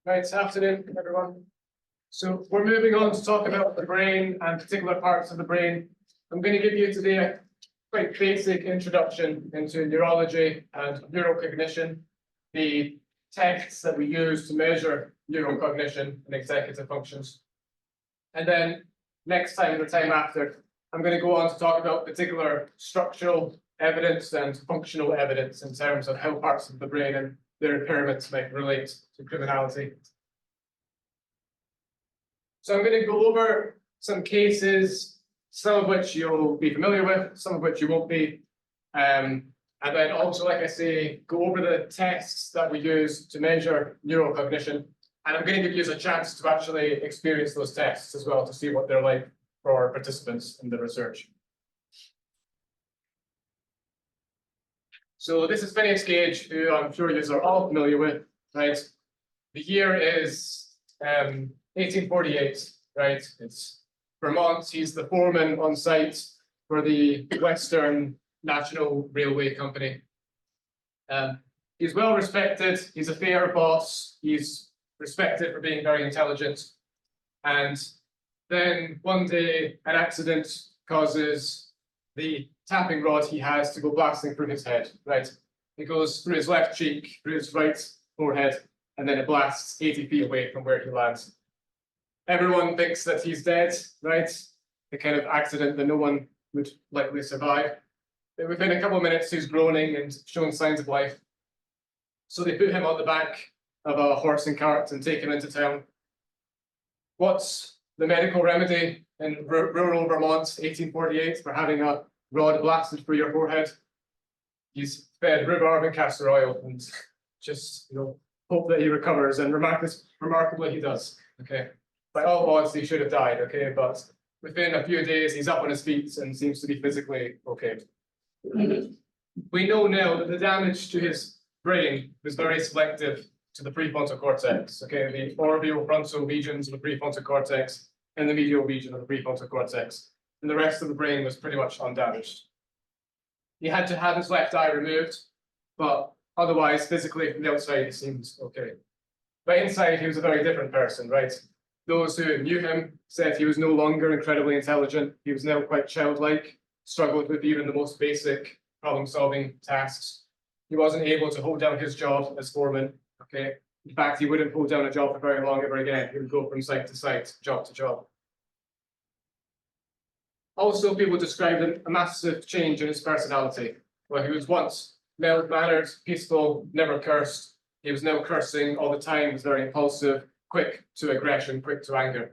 Right, afternoon, everyone. So we're moving on to talk about the brain and particular parts of the brain. I'm going to give you today a quite basic introduction into neurology and neurocognition, the tests that we use to measure neurocognition and executive functions. And then next time and the time after, I'm going to go on to talk about particular structural evidence and functional evidence in terms of how parts of the brain and their impairments might relate to criminality. So I'm going to go over some cases, some of which you'll be familiar with, some of which you won't be. And then also, like I say, go over the tests that we use to measure neurocognition. And I'm going to give you a chance to actually experience those tests as well to see what they're like for participants in the research. So this is Phineas Gage, who I'm sure you are all familiar with, right? The year is 1848, right? It's Vermont. He's the foreman on site for the Western National Railway Company. He's well respected. He's a fair boss. He's respected for being very intelligent. And then one day, an accident causes the tapping rod he has to go blasting through his head, right? It goes through his left cheek, through his right forehead, and then it blasts 80 feet away from where he lands. Everyone thinks that he's dead, right? The kind of accident that no one would likely survive. But within a couple of minutes, he's groaning and showing signs of life. So they put him on the back of a horse and cart and take him into town. What's the medical remedy in rural Vermont, 1848, for having a rod blasted through your forehead? He's fed rhubarb and castor oil and just, hope that he recovers, and remarkably he does, okay? By all odds, he should have died, okay? But within a few days, he's up on his feet and seems to be physically okay. We know now that the damage to his brain was very selective to the prefrontal cortex, okay? The orbitofrontal regions of the prefrontal cortex and the medial region of the prefrontal cortex. And the rest of the brain was pretty much undamaged. He had to have his left eye removed, but otherwise, physically, from the outside, he seemed okay. But inside, he was a very different person, right? Those who knew him said he was no longer incredibly intelligent. He was now quite childlike, struggled with even the most basic problem-solving tasks. He wasn't able to hold down his job as foreman, okay? In fact, he wouldn't hold down a job for very long ever again. He would go from site to site, job to job. Also, people described a massive change in his personality. Well, he was once mild-mannered, peaceful, never cursed. He was now cursing all the time, was very impulsive, quick to aggression, quick to anger.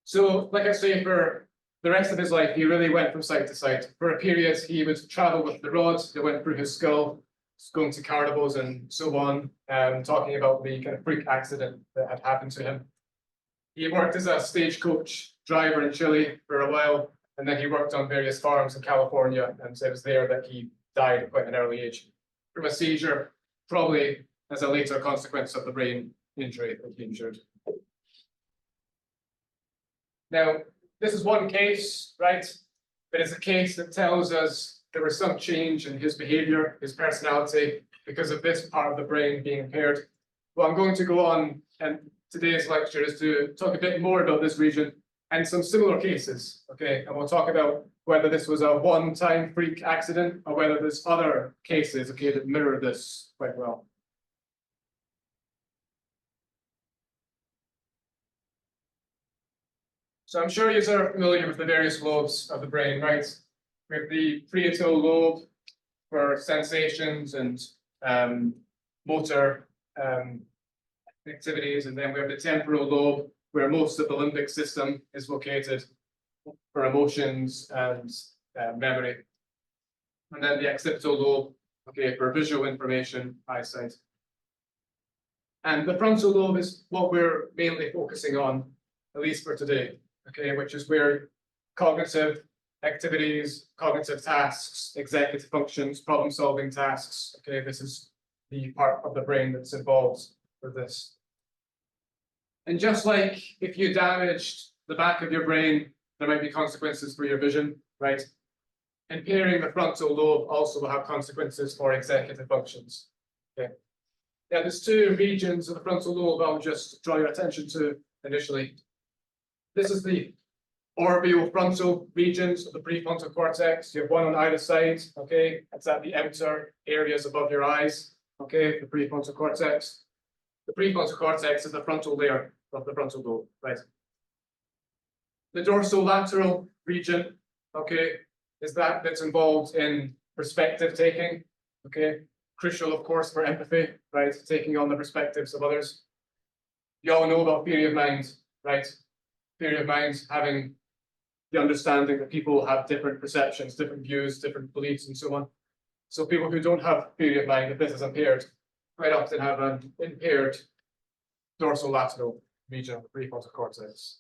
So, like I say, for the rest of his life, he really went from site to site. For a period, he would travel with the rod that went through his skull, going to carnivals and so on, talking about the kind of freak accident that had happened to him. He worked as a stagecoach driver in Chile for a while, and then he worked on various farms in California, and it was there that he died at quite an early age from a seizure, probably as a later consequence of the brain injury that he injured. Now, this is one case, right? But it's a case that tells us there was some change in his behavior, his personality, because of this part of the brain being impaired. Well, I'm going to go on, and today's lecture is to talk a bit more about this region and some similar cases, okay? And we'll talk about whether this was a one-time freak accident or whether there's other cases, okay, that mirror this quite well. So I'm sure you are familiar with the various lobes of the brain, right? We have the parietal lobe for sensations and motor activities, and then we have the temporal lobe, where most of the limbic system is located for emotions and memory. And then the occipital lobe, okay, for visual information, eyesight. And the frontal lobe is what we're mainly focusing on, at least for today, okay, which is where cognitive activities, cognitive tasks, executive functions, problem-solving tasks, okay, this is the part of the brain that's involved with this. And just like if you damaged the back of your brain, there might be consequences for your vision, right? Impairing the frontal lobe also will have consequences for executive functions, okay? Yeah, there's two regions of the frontal lobe I'll just draw your attention to initially. This is the orbitofrontal regions of the prefrontal cortex. You have one on either side, okay? It's at the outer areas above your eyes, okay? The prefrontal cortex. The prefrontal cortex is the frontal layer of the frontal lobe, right? The dorsolateral region, okay, is that's involved in perspective taking, okay? Crucial, of course, for empathy, right? Taking on the perspectives of others. You all know about theory of mind, right? Theory of mind having the understanding that people have different perceptions, different views, different beliefs, and so on. So people who don't have theory of mind, if this is impaired, quite often have an impaired dorsolateral region of the prefrontal cortex.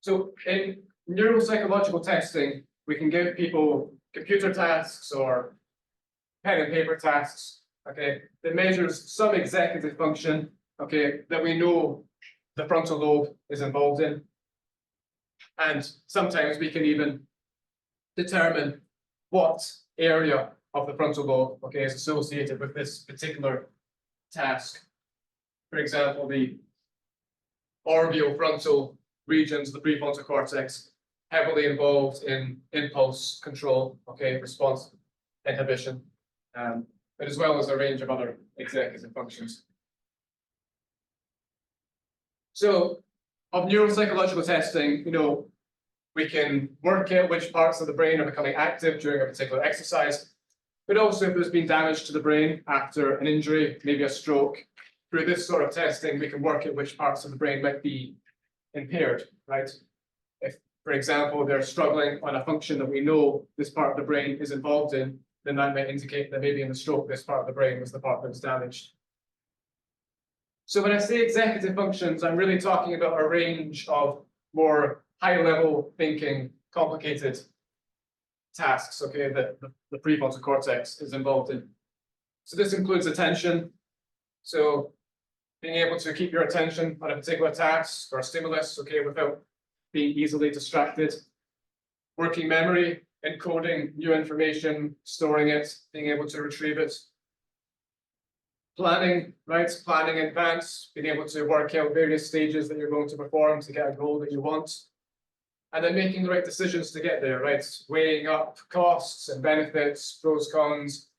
So in neuropsychological testing, we can give people computer tasks or pen and paper tasks, okay, that measures some executive function, okay, that we know the frontal lobe is involved in. And sometimes we can even determine what area of the frontal lobe, okay, is associated with this particular task. For example, the orbitofrontal regions of the prefrontal cortex heavily involved in impulse control, okay, response inhibition, but as well as a range of other executive functions. So, of neuropsychological testing, we can work out which parts of the brain are becoming active during a particular exercise, but also if there's been damage to the brain after an injury, maybe a stroke. Through this sort of testing, we can work out which parts of the brain might be impaired, right? If, for example, they're struggling on a function that we know this part of the brain is involved in, then that might indicate that maybe in the stroke, this part of the brain was the part that was damaged. So when I say executive functions, I'm really talking about a range of more high-level thinking, complicated tasks, okay, that the prefrontal cortex is involved in. So this includes attention. So being able to keep your attention on a particular task or stimulus, okay, without being easily distracted. Working memory, encoding new information, storing it, being able to retrieve it. Planning, right? Planning in advance, being able to work out various stages that you're going to perform to get a goal that you want. And then making the right decisions to get there, right? Weighing up costs and benefits, pros, cons,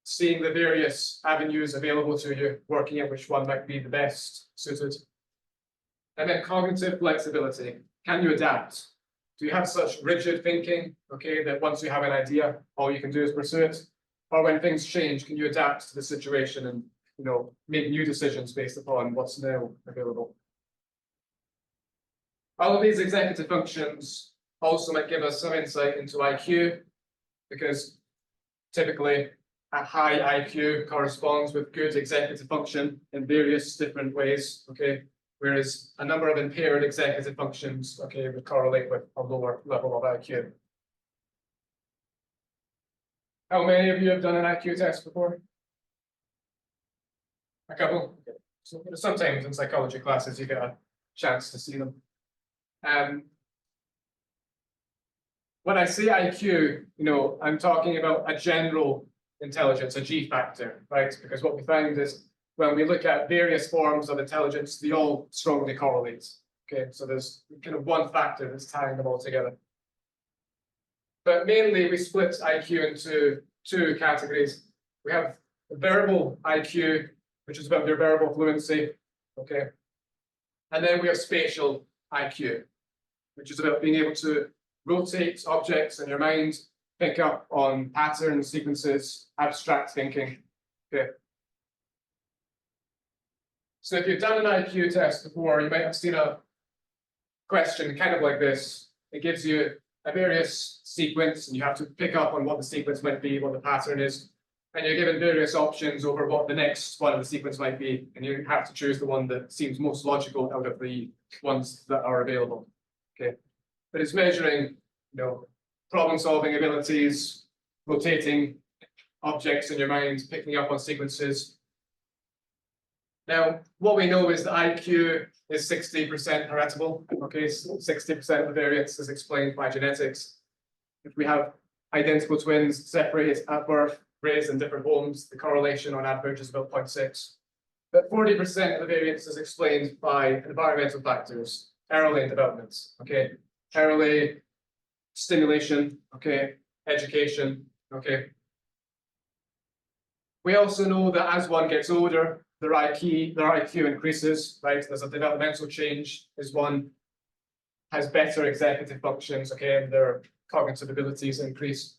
seeing the various avenues available to you, working out which one might be the best suited. And then cognitive flexibility. Can you adapt? Do you have such rigid thinking, okay, that once you have an idea, all you can do is pursue it? Or when things change, can you adapt to the situation and, make new decisions based upon what's now available? All of these executive functions also might give us some insight into IQ, because typically a high IQ corresponds with good executive function in various different ways, okay? Whereas a number of impaired executive functions, okay, would correlate with a lower level of IQ. How many of you have done an IQ test before? A couple? Okay. So sometimes in psychology classes you get a chance to see them. When I say IQ, I'm talking about a general intelligence, a G factor, right? Because what we find is when we look at various forms of intelligence, they all strongly correlate. Okay, so there's kind of one factor that's tying them all together. But mainly we split IQ into two categories. We have verbal IQ, which is about your verbal fluency, okay? And then we have spatial IQ, which is about being able to rotate objects in your mind, pick up on patterns, sequences, abstract thinking, okay? So if you've done an IQ test before, you might have seen a question kind of like this. It gives you a various sequence, and you have to pick up on what the sequence might be, what the pattern is. And you're given various options over what the next one of the sequence might be. And you have to choose the one that seems most logical out of the ones that are available. Okay. But it's measuring, problem-solving abilities, rotating objects in your mind, picking up on sequences. Now, what we know is that IQ is 60% heritable. Okay, so 60% of the variance is explained by genetics. if we have identical twins separated at birth, raised in different homes, the correlation on average is about 0.6. But 40% of the variance is explained by environmental factors, early in development, okay? Early stimulation, okay? Education, okay? We also know that as one gets older, their IQ increases, right? There's a developmental change as one has better executive functions, okay, and their cognitive abilities increase.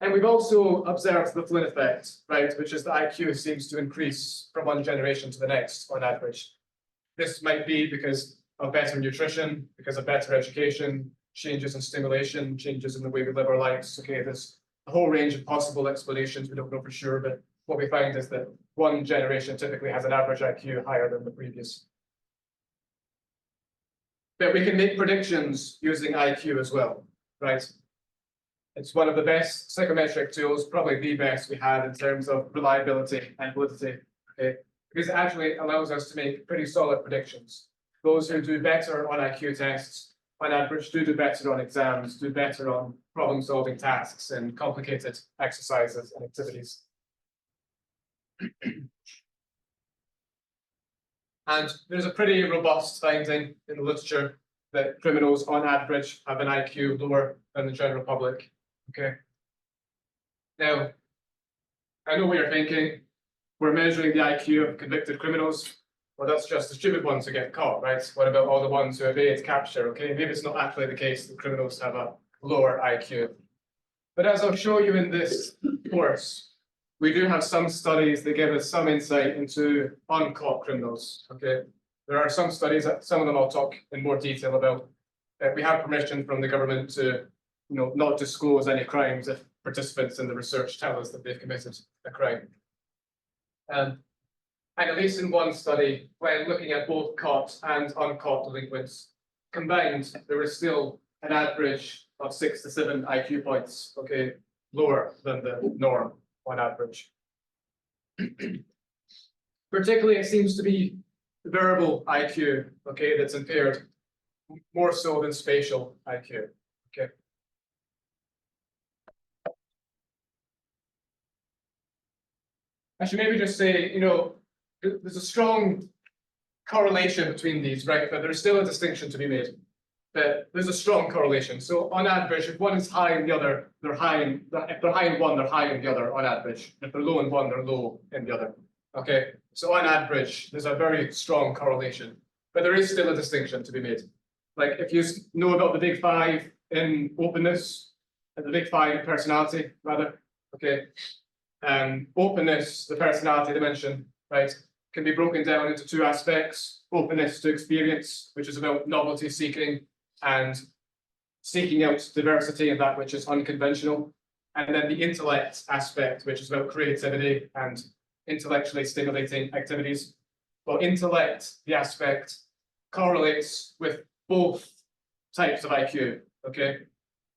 And we've also observed the Flynn effect, right, which is the IQ seems to increase from one generation to the next on average. This might be because of better nutrition, because of better education, changes in stimulation, changes in the way we live our lives. Okay, there's a whole range of possible explanations. We don't know for sure, but what we find is that one generation typically has an average IQ higher than the previous. But we can make predictions using IQ as well, right? It's one of the best psychometric tools, probably the best we had in terms of reliability and validity, okay? Because it actually allows us to make pretty solid predictions. Those who do better on IQ tests, on average, do better on exams, do better on problem-solving tasks and complicated exercises and activities. And there's a pretty robust finding in the literature that criminals, on average, have an IQ lower than the general public. Okay. Now, I know what you're thinking. We're measuring the IQ of convicted criminals. Well, that's just the stupid ones who get caught, right? What about all the ones who evade capture? Okay, maybe it's not actually the case that criminals have a lower IQ. But as I'll show you in this course, we do have some studies that give us some insight into uncaught criminals. Okay, there are some studies, some of them I'll talk in more detail about. We have permission from the government to, not disclose any crimes if participants in the research tell us that they've committed a crime. And at least in one study, when looking at both caught and uncaught delinquents combined, there was still an average of 6 to 7 IQ points, okay, lower than the norm on average. Particularly, it seems to be verbal IQ, okay, that's impaired more so than spatial IQ, okay. I should maybe just say, there's a strong correlation between these, right? But there's still a distinction to be made. But there's a strong correlation. So on average, if one is high in the other, they're high in, if they're high in one, they're high in the other on average. If they're low in one, they're low in the other. Okay, so on average, there's a very strong correlation. But there is still a distinction to be made. Like if you know about the big 5 in openness, and the big 5 in personality, rather, okay. Openness, the personality dimension, right, can be broken down into 2 aspects. Openness to experience, which is about novelty seeking and seeking out diversity and that which is unconventional. And then the intellect aspect, which is about creativity and intellectually stimulating activities. Well, intellect, the aspect, correlates with both types of IQ, okay?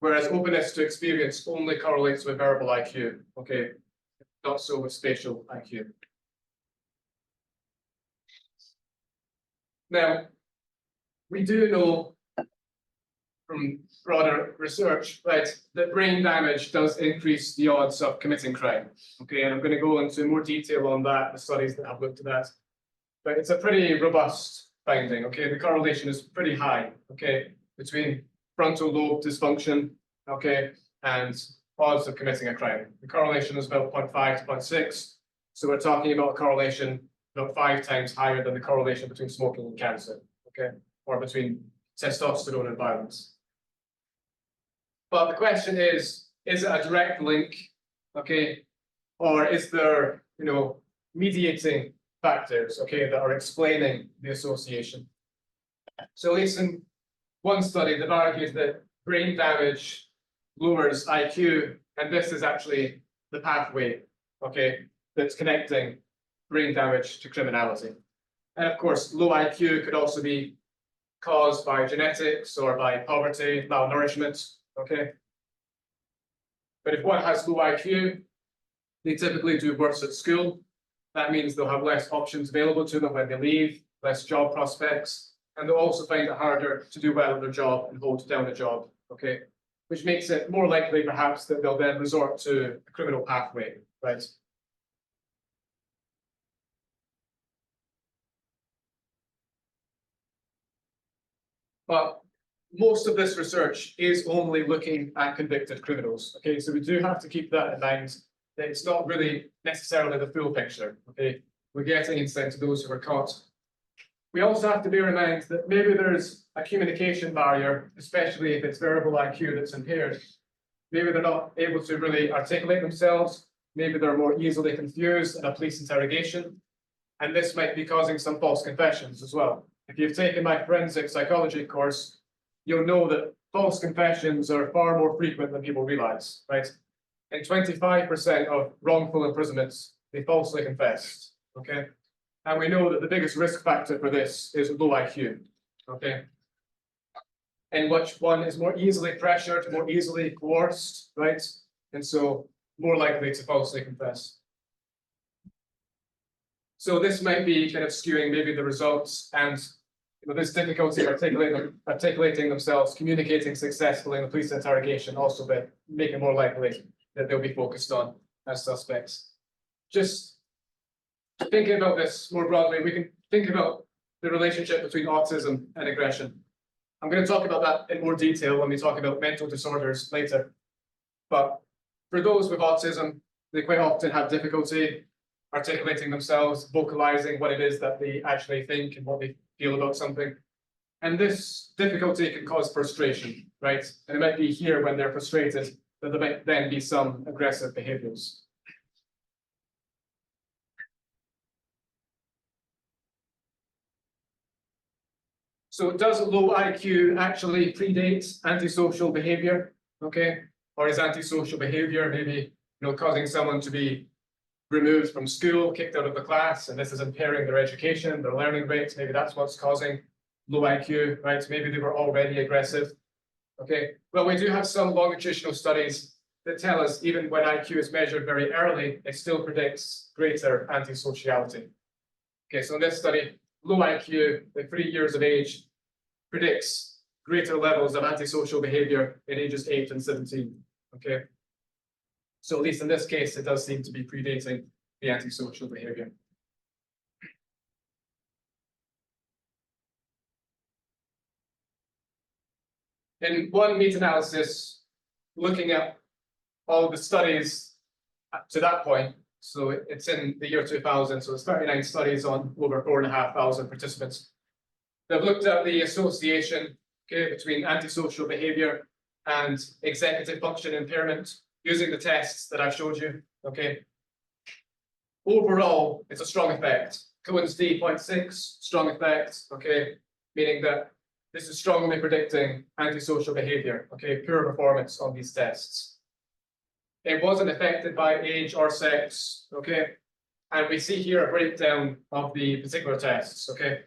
Whereas openness to experience only correlates with verbal IQ, okay? Not so with spatial IQ. Now, we do know from broader research, right, that brain damage does increase the odds of committing crime. Okay, and I'm going to go into more detail on that, the studies that have looked at that. But it's a pretty robust finding, okay? The correlation is pretty high, okay, between frontal lobe dysfunction, okay, and odds of committing a crime. The correlation is about 0.5 to 0.6. So we're talking about a correlation about 5 times higher than the correlation between smoking and cancer, okay? Or between testosterone and violence. But the question is it a direct link, okay? Or is there, mediating factors, okay, that are explaining the association? So at least in one study, they've argued that brain damage lowers IQ, and this is actually the pathway, okay, that's connecting brain damage to criminality. And of course, low IQ could also be caused by genetics or by poverty, malnourishment, okay? But if one has low IQ, they typically do worse at school. That means they'll have less options available to them when they leave, less job prospects, and they'll also find it harder to do well at their job and hold down a job, okay? which makes it more likely perhaps that they'll then resort to a criminal pathway, right? But most of this research is only looking at convicted criminals. Okay, so we do have to keep that in mind, that it's not really necessarily the full picture. Okay, we're getting insight to those who are caught. We also have to bear in mind that maybe there's a communication barrier, especially if it's verbal IQ that's impaired. Maybe they're not able to really articulate themselves. Maybe they're more easily confused in a police interrogation. And this might be causing some false confessions as well. If you've taken my forensic psychology course, you'll know that false confessions are far more frequent than people realize, right? In 25% of wrongful imprisonments, they falsely confessed, okay? And we know that the biggest risk factor for this is low IQ, okay? And which one is more easily pressured, more easily coerced, right? And so more likely to falsely confess. So this might be kind of skewing maybe the results, and this difficulty articulating themselves, communicating successfully in the police interrogation also make it more likely that they'll be focused on as suspects. Just thinking about this more broadly, we can think about the relationship between autism and aggression. I'm going to talk about that in more detail when we talk about mental disorders later. But for those with autism, they quite often have difficulty articulating themselves, vocalizing what it is that they actually think and what they feel about something. And this difficulty can cause frustration, right? And it might be here when they're frustrated that there might then be some aggressive behaviors. So does low IQ actually predate antisocial behavior? Okay, or is antisocial behavior maybe causing someone to be removed from school, kicked out of the class, and this is impairing their education, their learning rates? Maybe that's what's causing low IQ, right? Maybe they were already aggressive. Okay, well, we do have some longitudinal studies that tell us even when IQ is measured very early, it still predicts greater antisociality. Okay, so in this study, low IQ at 3 years of age predicts greater levels of antisocial behavior in ages 8 and 17. Okay, so at least in this case, it does seem to be predating the antisocial behavior. In one meta-analysis, looking at all the studies up to that point, so it's in the year 2000, so it's 39 studies on over 4,500 participants. They've looked at the association between antisocial behavior and executive function impairment using the tests that I've showed you. Okay. Overall, it's a strong effect. Cohen's d 0.6, strong effect. Okay, meaning that this is strongly predicting antisocial behavior. Okay, poor performance on these tests. It wasn't affected by age or sex. Okay, and we see here a breakdown of the particular tests. Okay,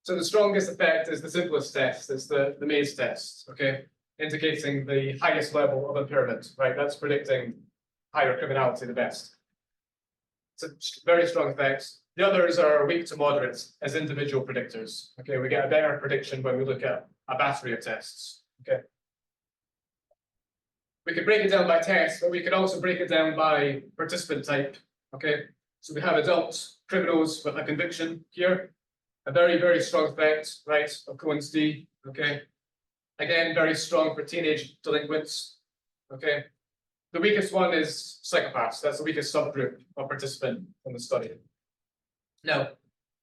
so the strongest effect is the simplest test. It's the maze test. Okay, indicating the highest level of impairment. Right, that's predicting higher criminality the best. It's a very strong effect. The others are weak to moderate as individual predictors. Okay, we get a better prediction when we look at a battery of tests. Okay. We could break it down by test, but we could also break it down by participant type. Okay, so we have adult criminals with a conviction here, a very, very strong effect, right, of Cohen's d. Okay, again, very strong for teenage delinquents. Okay, the weakest one is psychopaths. That's the weakest subgroup of participant in the study. Now,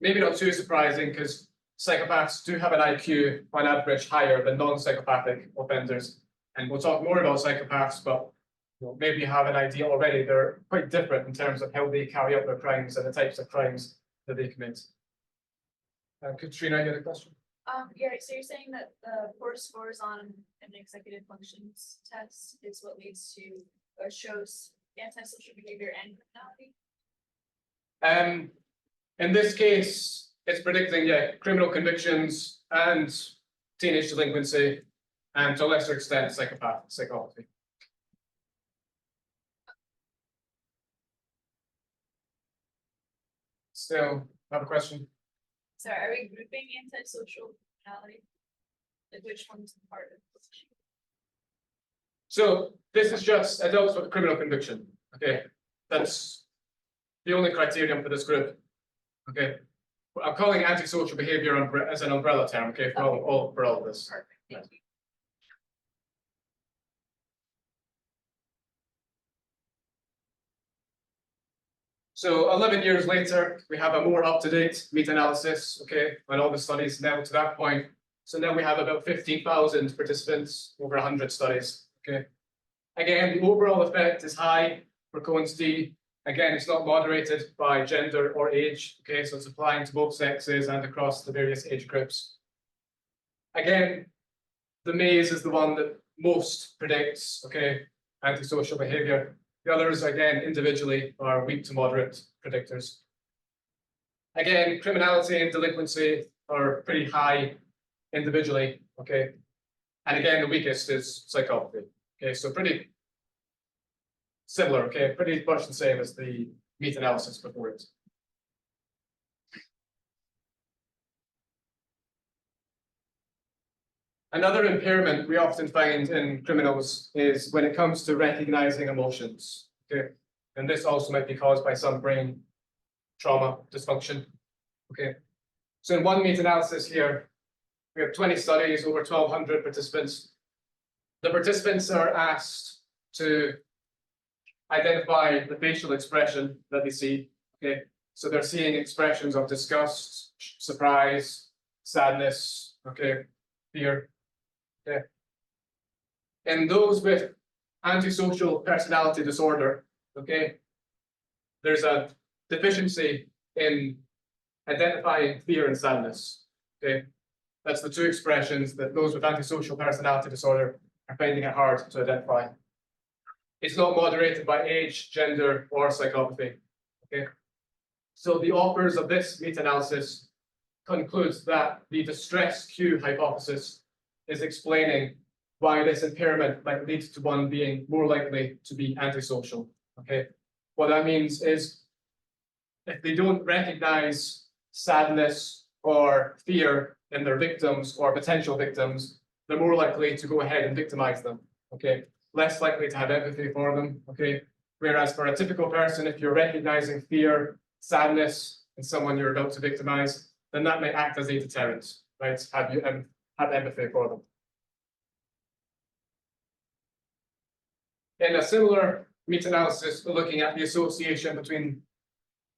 maybe not too surprising because psychopaths do have an IQ on average higher than non-psychopathic offenders. And we'll talk more about psychopaths, but maybe you have an idea already. They're quite different in terms of how they carry out their crimes and the types of crimes that they commit. Katrina, you had a question? Yeah, so you're saying that the poor scores on an executive functions test is what leads to or shows antisocial behavior and criminality? In this case, it's predicting criminal convictions and teenage delinquency, and to a lesser extent, psychopathy. Still have a question? So are we grouping antisocial criminality? Like which one's part of So this is just adults with criminal conviction. Okay, that's the only criterion for this group. Okay, I'm calling antisocial behavior as an umbrella term. Okay, for all of this. Perfect, thank you. So 11 years later, we have a more up-to-date meta-analysis, okay, on all the studies now to that point. So now we have about 15,000 participants, over 100 studies, okay. Again, the overall effect is high for Cohen's d. Again, it's not moderated by gender or age, okay, so it's applying to both sexes and across the various age groups. Again, the maze is the one that most predicts, okay, antisocial behavior. The others, again, individually are weak to moderate predictors. Again, criminality and delinquency are pretty high individually, okay? And again, the weakest is psychopathy, okay? So pretty similar, okay? Pretty much the same as the meta-analysis before it. Another impairment we often find in criminals is when it comes to recognizing emotions, okay? And this also might be caused by some brain trauma dysfunction, okay? So in one meta-analysis here, we have 20 studies, over 1,200 participants. The participants are asked to identify the facial expression that they see, okay? So they're seeing expressions of disgust, surprise, sadness, okay, fear. Okay. In those with antisocial personality disorder, okay, there's a deficiency in identifying fear and sadness. Okay, that's the two expressions that those with antisocial personality disorder are finding it hard to identify. It's not moderated by age, gender, or psychopathy. Okay, so the authors of this meta-analysis concludes that the distress cue hypothesis is explaining why this impairment might lead to one being more likely to be antisocial, okay? What that means is if they don't recognize sadness or fear in their victims or potential victims, they're more likely to go ahead and victimize them, okay? Less likely to have empathy for them, okay? Whereas for a typical person, if you're recognizing fear, sadness in someone you're about to victimize, then that may act as a deterrent, right? Have empathy for them. In a similar meta-analysis, we're looking at the association between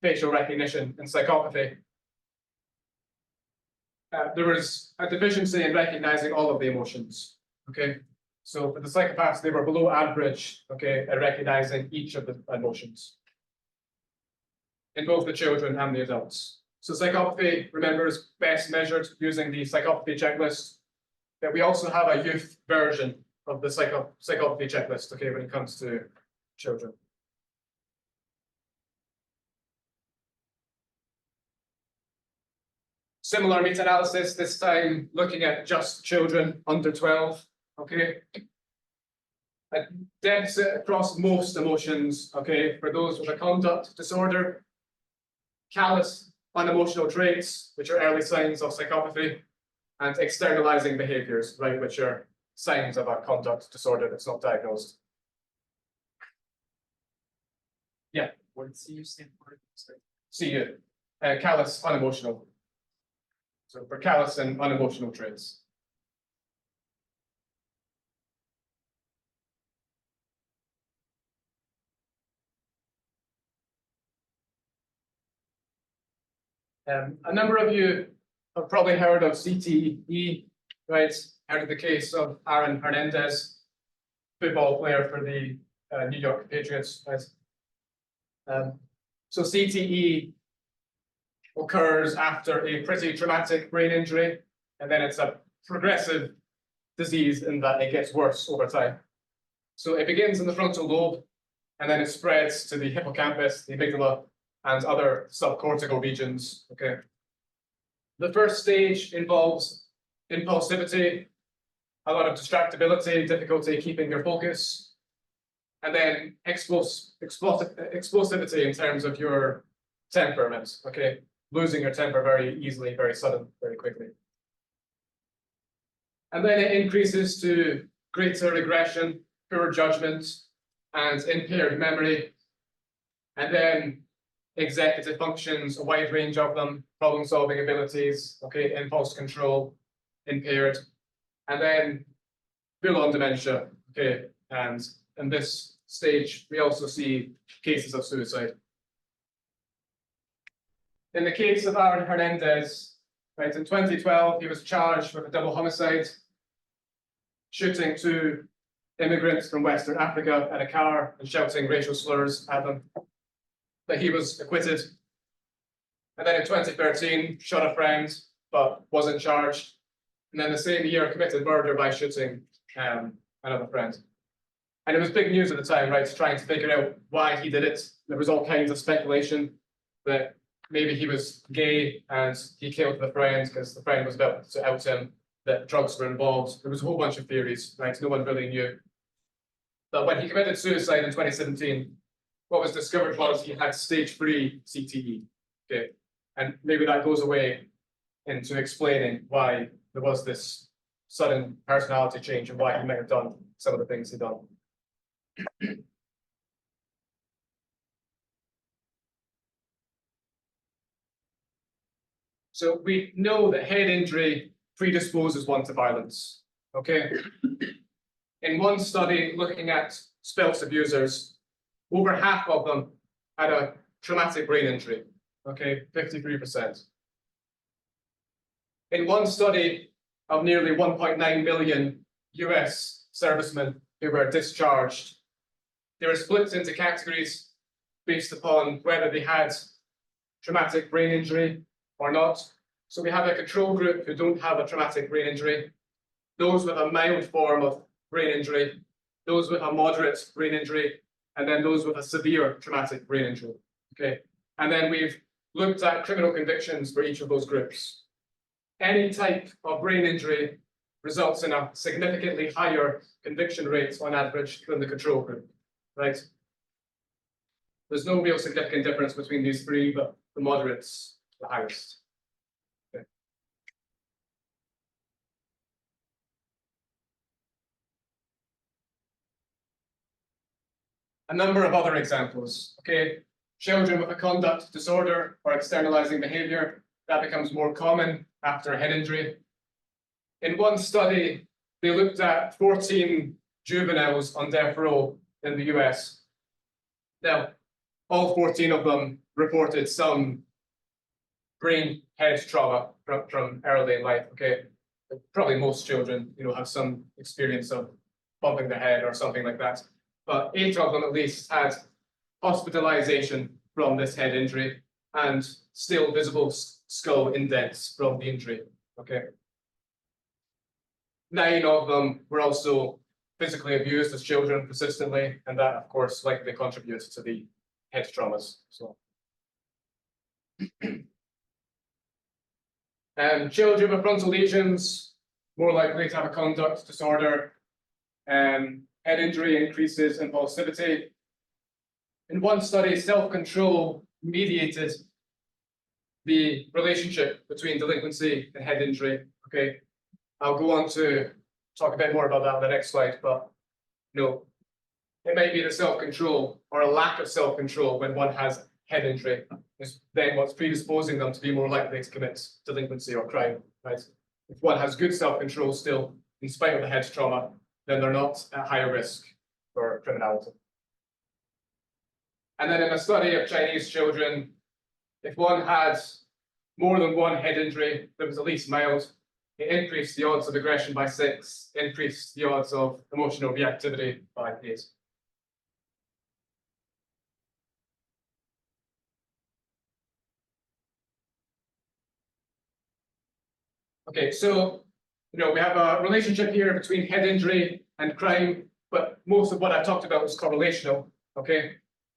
facial recognition and psychopathy. There was a deficiency in recognizing all of the emotions, okay? So for the psychopaths, they were below average, okay, at recognizing each of the emotions in both the children and the adults. So psychopathy, remember, is best measured using the psychopathy checklist. But we also have a youth version of the psychopathy checklist, okay, when it comes to children. Similar meta-analysis, this time looking at just children under 12, okay? A deficit across most emotions, okay, for those with a conduct disorder, callous unemotional traits, which are early signs of psychopathy, and externalizing behaviors, right, which are signs of a conduct disorder that's not diagnosed. Yeah. What did CU stand for? CU, callous unemotional. So for callous and unemotional traits. A number of you have probably heard of CTE, right? Heard of the case of Aaron Hernandez, football player for the New York Patriots, right? So CTE occurs after a pretty traumatic brain injury, and then it's a progressive disease in that it gets worse over time. So it begins in the frontal lobe, and then it spreads to the hippocampus, the amygdala, and other subcortical regions, okay? The first stage involves impulsivity, a lot of distractibility, difficulty keeping your focus, and then explosivity in terms of your temperament, okay? Losing your temper very easily, very sudden, very quickly. And then it increases to greater aggression, poor judgment and impaired memory. And then executive functions, a wide range of them, problem-solving abilities, okay, impulse control, impaired. And then full-on dementia, okay, and in this stage, we also see cases of suicide. In the case of Aaron Hernandez, right, in 2012, he was charged with a double homicide, shooting two immigrants from Western Africa at a car and shouting racial slurs at them. But he was acquitted. And then in 2013, shot a friend, but wasn't charged. And then the same year, committed murder by shooting another friend. And it was big news at the time, right, trying to figure out why he did it. There was all kinds of speculation that maybe he was gay and he killed the friend because the friend was about to out him, that drugs were involved. There was a whole bunch of theories, right? No one really knew. But when he committed suicide in 2017, what was discovered was he had stage 3 CTE. Okay, and maybe that goes away into explaining why there was this sudden personality change and why he might have done some of the things he'd done. So we know that head injury predisposes one to violence, okay? In one study looking at spouse abusers, over half of them had a traumatic brain injury, okay, 53%. In one study of nearly 1.9 million US servicemen who were discharged, they were split into categories based upon whether they had traumatic brain injury or not. So we have a control group who don't have a traumatic brain injury, those with a mild form of brain injury, those with a moderate brain injury, and then those with a severe traumatic brain injury. Okay, and then we've looked at criminal convictions for each of those groups. Any type of brain injury results in a significantly higher conviction rate on average than the control group, right? There's no real significant difference between these three, but the moderate's the highest. Okay. A number of other examples, okay? Children with a conduct disorder or externalizing behavior, that becomes more common after a head injury. In one study, they looked at 14 juveniles on death row in the US. Now, all 14 of them reported some brain head trauma from early in life, okay? Probably most children, have some experience of bumping their head or something like that. But 8 of them at least had hospitalization from this head injury and still visible skull indents from the injury, okay? 9 of them were also physically abused as children persistently, and that, of course, likely contributes to the head traumas. So, children with frontal lesions more likely to have a conduct disorder. Head injury increases impulsivity. In one study, self-control mediated the relationship between delinquency and head injury. Okay, I'll go on to talk a bit more about that on the next slide, but it might be the self-control or a lack of self-control when one has head injury is then what's predisposing them to be more likely to commit delinquency or crime, right? If one has good self-control still, in spite of the head trauma, then they're not at higher risk for criminality. And then in a study of Chinese children, if one had more than one head injury that was at least mild, it increased the odds of aggression by 6, increased the odds of emotional reactivity by 8. Okay, so we have a relationship here between head injury and crime, but most of what I talked about was correlational. Okay,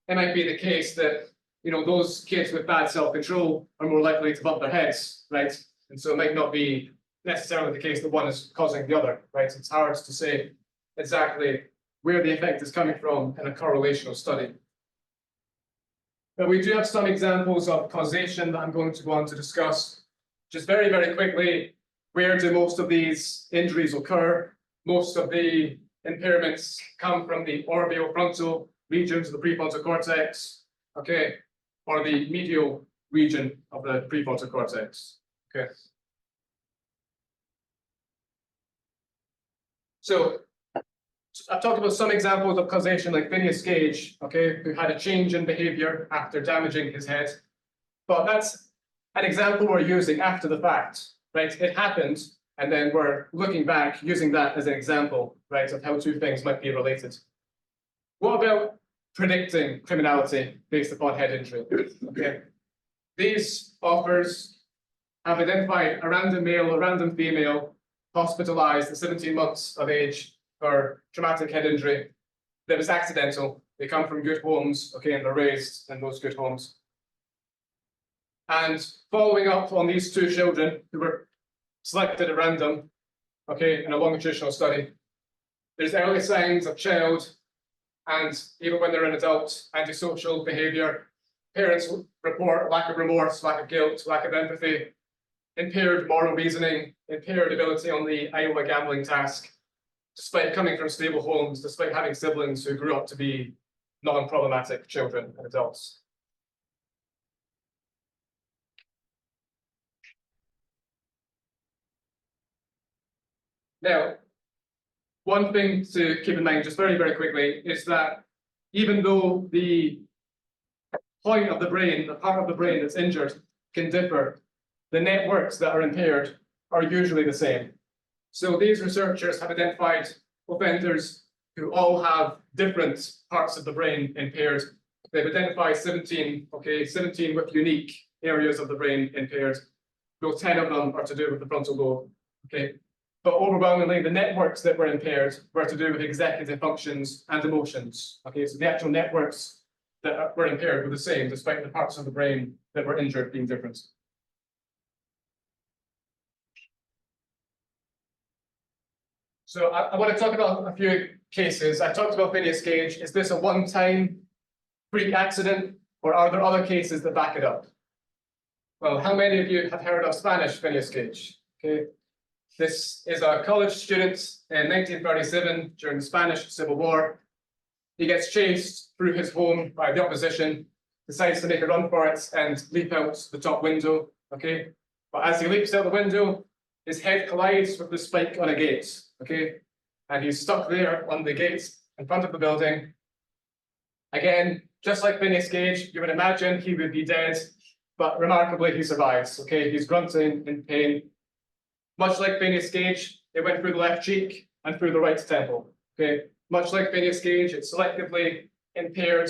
it might be the case that those kids with bad self-control are more likely to bump their heads, right? And so it might not be necessarily the case that one is causing the other, right? It's hard to say exactly where the effect is coming from in a correlational study. But we do have some examples of causation that I'm going to go on to discuss. Just very, very quickly, where do most of these injuries occur? Most of the impairments come from the orbitofrontal regions of the prefrontal cortex, okay, or the medial region of the prefrontal cortex, okay. So I've talked about some examples of causation like Phineas Gage, okay, who had a change in behavior after damaging his head. But that's an example we're using after the fact, right? It happened, and then we're looking back, using that as an example, right, of how two things might be related. What about predicting criminality based upon head injury? Okay. These authors have identified a random male, a random female, hospitalized at 17 months of age for traumatic head injury that was accidental. They come from good homes, okay, and they're raised in those good homes. And following up on these two children who were selected at random, okay, in a longitudinal study, there's early signs of child, and even when they're an adult, antisocial behavior. Parents report lack of remorse, lack of guilt, lack of empathy, impaired moral reasoning, impaired ability on the Iowa gambling task, despite coming from stable homes, despite having siblings who grew up to be non-problematic children and adults. Now, one thing to keep in mind, just very, very quickly, is that even though the point of the brain, the part of the brain that's injured, can differ, the networks that are impaired are usually the same. So these researchers have identified offenders who all have different parts of the brain impaired. They've identified 17, okay, 17 with unique areas of the brain impaired. Those 10 of them are to do with the frontal lobe, okay? But overwhelmingly, the networks that were impaired were to do with executive functions and emotions, okay? So the actual networks that were impaired were the same, despite the parts of the brain that were injured being different. So I want to talk about a few cases. I talked about Phineas Gage. Is this a one-time freak accident, or are there other cases that back it up? Well, how many of you have heard of Spanish Phineas Gage? Okay, this is a college student in 1937 during the Spanish Civil War. He gets chased through his home by the opposition, decides to make a run for it and leap out the top window. Okay, but as he leaps out the window, his head collides with the spike on a gate. Okay, and he's stuck there on the gate in front of the building. Again, just like Phineas Gage, you would imagine he would be dead, but remarkably he survives. Okay, he's grunting in pain. Much like Phineas Gage, it went through the left cheek and through the right temple. Okay, much like Phineas Gage, it selectively impaired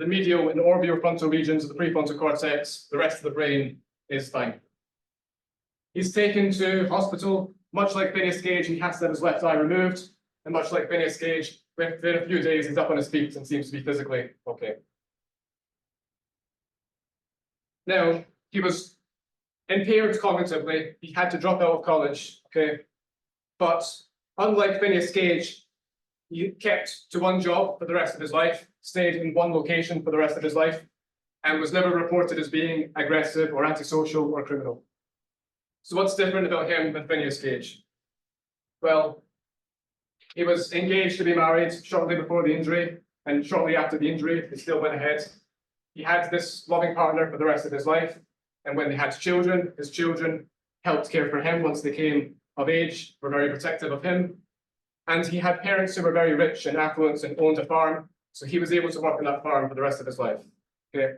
the medial and orbitofrontal regions of the prefrontal cortex. The rest of the brain is fine. He's taken to hospital. Much like Phineas Gage, he has to have his left eye removed. And much like Phineas Gage, within a few days, he's up on his feet and seems to be physically okay. Now, he was impaired cognitively. He had to drop out of college, okay? But unlike Phineas Gage, he kept to one job for the rest of his life, stayed in one location for the rest of his life, and was never reported as being aggressive or antisocial or criminal. So what's different about him than Phineas Gage? Well, he was engaged to be married shortly before the injury, and shortly after the injury, he still went ahead. He had this loving partner for the rest of his life, and when they had children, his children helped care for him once they came of age, were very protective of him. And he had parents who were very rich and affluent and owned a farm, so he was able to work on that farm for the rest of his life. Okay.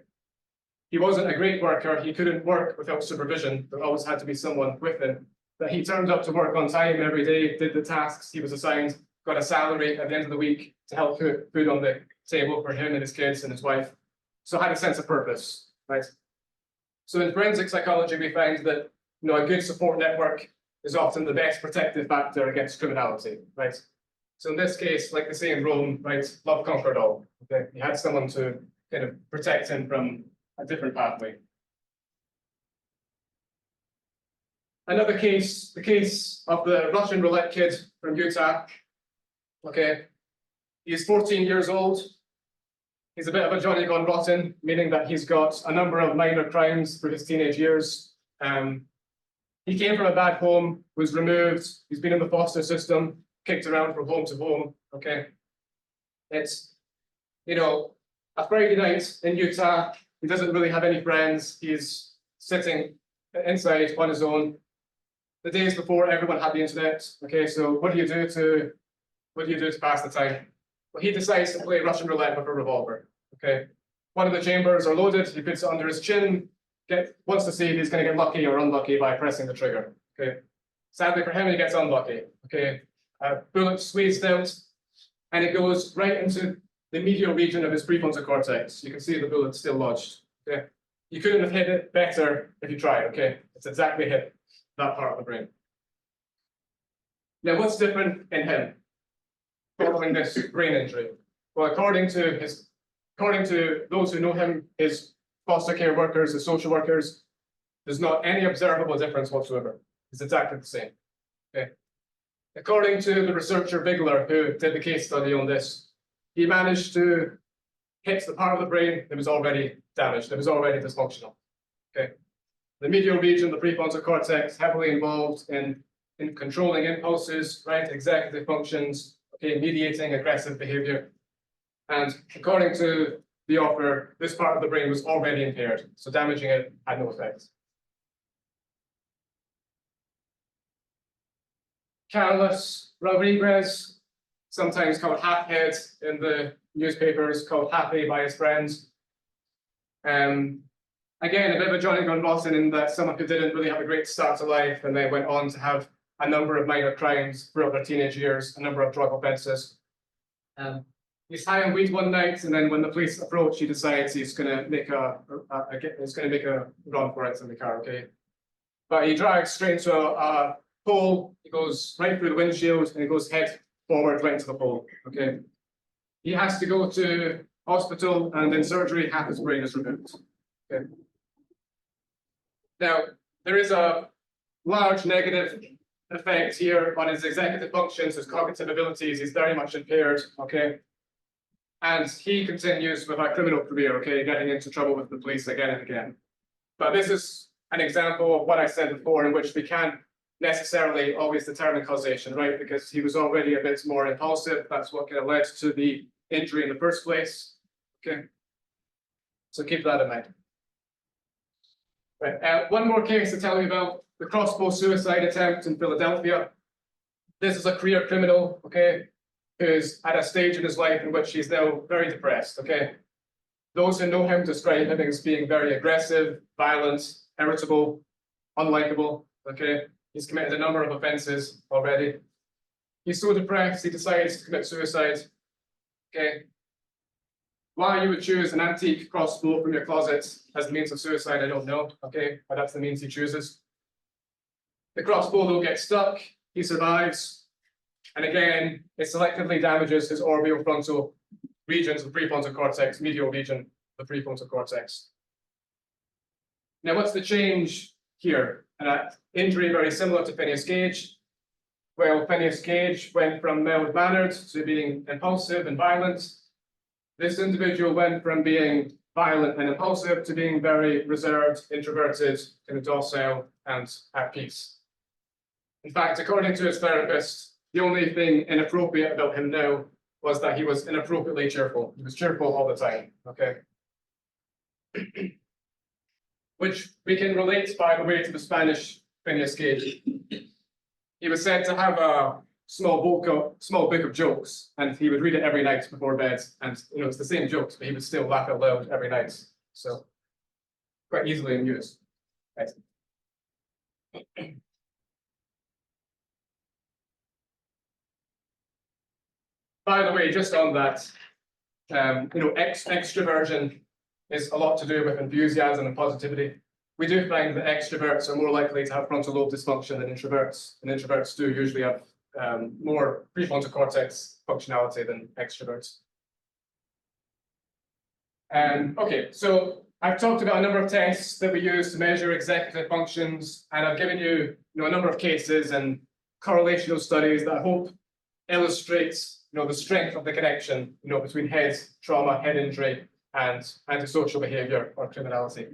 He wasn't a great worker. He couldn't work without supervision. There always had to be someone with him. But he turned up to work on time every day, did the tasks he was assigned, got a salary at the end of the week to help put food on the table for him and his kids and his wife. So had a sense of purpose, right? So in forensic psychology, we find that a good support network is often the best protective factor against criminality, right? So in this case, like they say in Rome, right, love conquered all. Okay, he had someone to kind of protect him from a different pathway. Another case, the case of the Russian roulette kid from Utah. Okay, he's 14 years old. He's a bit of a Johnny gone rotten, meaning that he's got a number of minor crimes through his teenage years. He came from a bad home, was removed. He's been in the foster system. kicked around from home to home, okay? It's, you know, a Friday night in Utah, he doesn't really have any friends, he's sitting inside on his own. The days before, everyone had the internet, okay, so what do you do to pass the time? Well, he decides to play Russian roulette with a revolver, okay? One of the chambers are loaded, he puts it under his chin, wants to see if he's going to get lucky or unlucky by pressing the trigger, okay? Sadly for him, he gets unlucky, okay? A bullet squeezed out, and it goes right into the medial region of his prefrontal cortex. You can see the bullet still lodged, okay? You couldn't have hit it better if you tried, okay? It's exactly hit that part of the brain. Now, what's different in him following this brain injury? Well, according to those who know him, his foster care workers, his social workers, there's not any observable difference whatsoever. It's exactly the same. Okay. According to the researcher Bigler, who did the case study on this, he managed to hit the part of the brain that was already damaged, that was already dysfunctional. Okay. The medial region, the prefrontal cortex, heavily involved in controlling impulses, right, executive functions, okay, mediating aggressive behavior. And according to the author, this part of the brain was already impaired, so damaging it had no effect. Carlos Rodriguez, sometimes called Halfhead in the newspapers, called Happy by his friends. Again, a bit of a Johnny Gun Rotten in that someone who didn't really have a great start to life and then went on to have a number of minor crimes throughout their teenage years, a number of drug offenses. He's high on weed one night, and then when the police approach, he decides he's going to make a run for it in the car. Okay, but he drives straight into a pole. He goes right through the windshield, and he goes head forward right into the pole. Okay, he has to go to hospital, and in surgery, half his brain is removed. Okay. Now there is a large negative effect here on his executive functions, his cognitive abilities. He's very much impaired. Okay. And he continues with a criminal career, okay, getting into trouble with the police again and again. But this is an example of what I said before, in which we can't necessarily always determine causation, right? Because he was already a bit more impulsive. That's what kind of led to the injury in the first place. Okay. So keep that in mind. Right. One more case to tell you about: the crossbow suicide attempt in Philadelphia. This is a career criminal, okay, who's at a stage in his life in which he's now very depressed, okay? Those who know him describe him as being very aggressive, violent, irritable, unlikable, okay? He's committed a number of offenses already. He's so depressed, he decides to commit suicide, okay? Why you would choose an antique crossbow from your closet as the means of suicide, I don't know, okay? But that's the means he chooses. The crossbow, though, gets stuck, he survives, and again, it selectively damages his orbitofrontal regions of the prefrontal cortex, medial region of the prefrontal cortex. Now, what's the change here? An injury very similar to Phineas Gage. Well, Phineas Gage went from mild-mannered to being impulsive and violent. This individual went from being violent and impulsive to being very reserved, introverted, kind of docile, and at peace. In fact, according to his therapist, the only thing inappropriate about him now was that he was inappropriately cheerful. He was cheerful all the time, okay? Which we can relate, by the way, to the Spanish Phineas Gage. He was said to have a small book of jokes, and he would read it every night before bed. And it's the same jokes, but he would still laugh out loud every night. So quite easily amused. Right. By the way, just on that, extroversion is a lot to do with enthusiasm and positivity. We do find that extroverts are more likely to have frontal lobe dysfunction than introverts, and introverts do usually have more prefrontal cortex functionality than extroverts. Okay, so I've talked about a number of tests that we use to measure executive functions, and I've given you, a number of cases and correlational studies that I hope illustrates the strength of the connection between head trauma, head injury, and antisocial behavior or criminality.